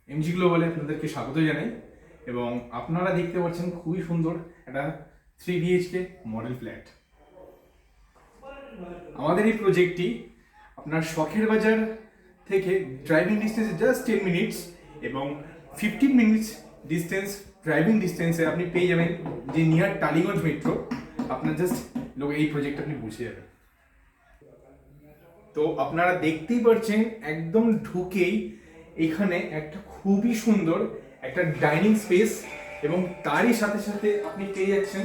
MG গ্লোবালে আপনাদেরকে স্বাগত জানাই। এবং আপনারা দেখতে পাচ্ছেন খুবই সুন্দর একটা 3 BHK মডেল ফ্ল্যাট। আমাদের এই প্রজেক্টটি আপনার শখের বাজার থেকে ড্রাইভিং ডিস্টেন্স জাস্ট 10 মিনিটস এবং 15 মিনিটস ডিস্টেন্স ড্রাইভিং ডিস্টেন্সে আপনি পেয়ে যাবেন যে নিয়ার টালিগঞ্জ মেট্রো। আপনার জাস্ট এই প্রজেক্ট আপনি পৌঁছে যাবেন। তো আপনারা দেখতেই পাচ্ছেন একদম ঢুকেই এখানে একটা খুবই সুন্দর একটা ডাইনিং স্পেস এবং তারই সাথে সাথে আপনি পেয়ে যাচ্ছেন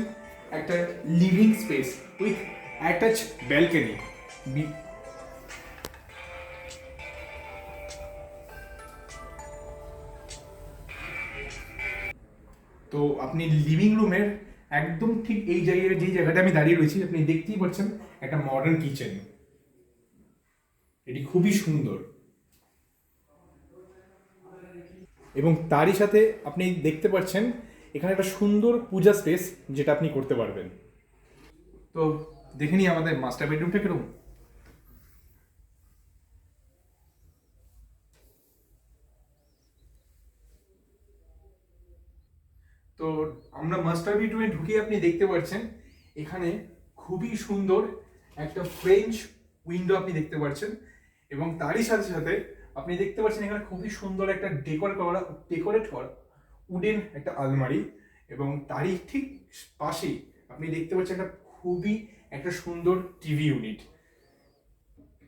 একটা living space with attach balcony. তো আপনি লিভিং রুমের একদম ঠিক এই জায়গায় যেই জায়গাটা আমি দাঁড়িয়ে রয়েছি আপনি দেখতেই পাচ্ছেন একটা মডার্ন কিচেন। এটি খুবই সুন্দর এবং তারই সাথে আপনি দেখতে পাচ্ছেন এখানে একটা সুন্দর পূজা স্পেস যেটা আপনি করতে পারবেন। তো দেখে নিই আমাদের মাস্টার বেডরুমটা কিরকম। তো আমরা মাস্টার বেডরুমে ঢুকে আপনি দেখতে পাচ্ছেন এখানে খুবই সুন্দর একটা ফ্রেঞ্চ উইন্ডো আপনি দেখতে পাচ্ছেন এবং তারই সাথে সাথে আপনি দেখতে পাচ্ছেন এখানে খুবই সুন্দর একটা ডেকোরেট করা উডেন একটা আলমারি এবং তারই ঠিক পাশেই আপনি দেখতে পাচ্ছেন একটা সুন্দর টিভি ইউনিট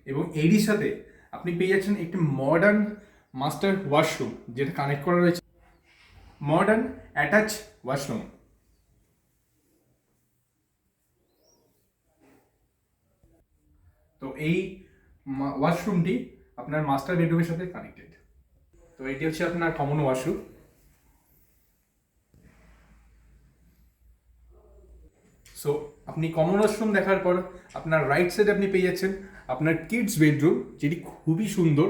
এবং এরই সাথে আপনি পেয়ে যাচ্ছেন একটি মডার্ন মাস্টার ওয়াশরুম যেটা কানেক্ট করা রয়েছে মডার্ন অ্যাটাচ ওয়াশরুম। তো এই ওয়াশরুমটি আপনার মাস্টার বেডরুমের সাথে কানেক্টেড। তো এটি হচ্ছে আপনার কমন ওয়াশরুম। সো আপনি কমন ওয়াশরুম দেখার পর আপনার রাইট সাইডে আপনি পেয়ে যাচ্ছেন আপনার কিডস বেডরুম যেটি খুবই সুন্দর।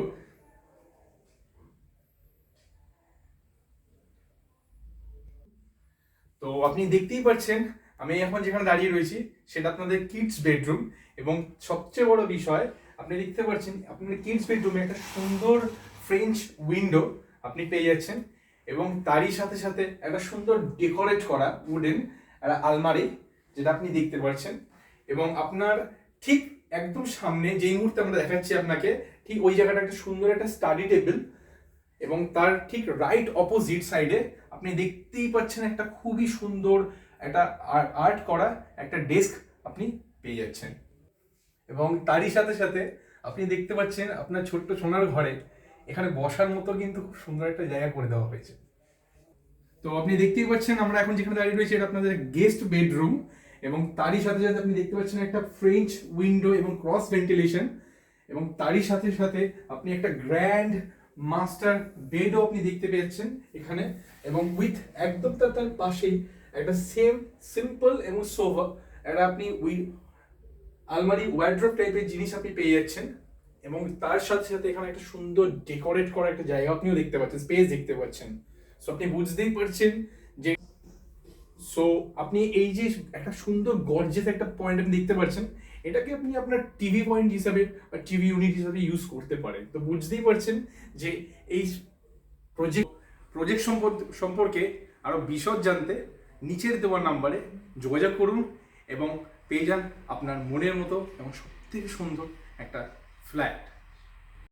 তো আপনি দেখতেই পাচ্ছেন আমি এখন যেখানে দাঁড়িয়ে রয়েছি সেটা আপনাদের কিডস বেডরুম এবং সবচেয়ে বড় বিষয় আপনি দেখতে পাচ্ছেন আপনার কিডস বেডরুমে একটা সুন্দর ফ্রেঞ্চ উইন্ডো আপনি পেয়ে যাচ্ছেন এবং তারই সাথে সাথে একটা সুন্দর ডেকোরেট করা উডেন একটা আলমারি যেটা আপনি দেখতে পাচ্ছেন এবং আপনার ঠিক একদম সামনে যেই মুহূর্তে আমরা দেখাচ্ছি আপনাকে ঠিক ওই জায়গাটা একটা সুন্দর একটা স্টাডি টেবিল এবং তার ঠিক রাইট অপোজিট সাইডে আপনি দেখতেই পাচ্ছেন একটা খুবই সুন্দর একটা আর্ট করা একটা ডেস্ক আপনি পেয়ে যাচ্ছেন এবং তারই সাথে সাথে আপনি দেখতে পাচ্ছেন আপনার ছোট্ট সোনার ঘরে এখানে বসার মতো কিন্তু খুব সুন্দর একটা জায়গা করে দেওয়া হয়েছে। তো আপনি দেখতেই পাচ্ছেন আমরা এখন যেখানে দাঁড়িয়ে রয়েছি এটা আপনাদের গেস্ট বেডরুম এবং তারই সাথে সাথে আপনি দেখতে পাচ্ছেন একটা ফ্রেঞ্চ উইন্ডো এবং ক্রস ভেন্টিলেশন এবং তারই সাথে সাথে আপনি একটা গ্র্যান্ড মাস্টার বেডও আপনি দেখতে পেয়েছেন এখানে এবং উইথ একদম তার পাশেই একটা সেম সিম্পল এবং সোফা একটা আপনি আলমারি ওয়ার্ড্রোব টাইপের জিনিস আপনি পেয়ে যাচ্ছেন এবং তার সাথে সাথে এখানে একটা সুন্দর ডেকোরেট করা একটা জায়গা আপনিও দেখতে পাচ্ছেন, স্পেস দেখতে পাচ্ছেন। সো আপনি বুঝতেই পারছেন যে সো আপনি এই যে একটা সুন্দর গর্জিয়াস একটা পয়েন্ট আপনি দেখতে পাচ্ছেন এটাকে আপনি আপনার টিভি পয়েন্ট হিসাবে বা টিভি ইউনিট হিসাবে ইউজ করতে পারেন। তো বুঝতেই পারছেন যে এই প্রজেক্ট সম্পর্কে আরো বিশদ জানতে নিচের দেওয়া নাম্বারে যোগাযোগ করুন এবং পেয়ে যান আপনার মনের মতো এবং সবথেকে সুন্দর একটা ফ্ল্যাট।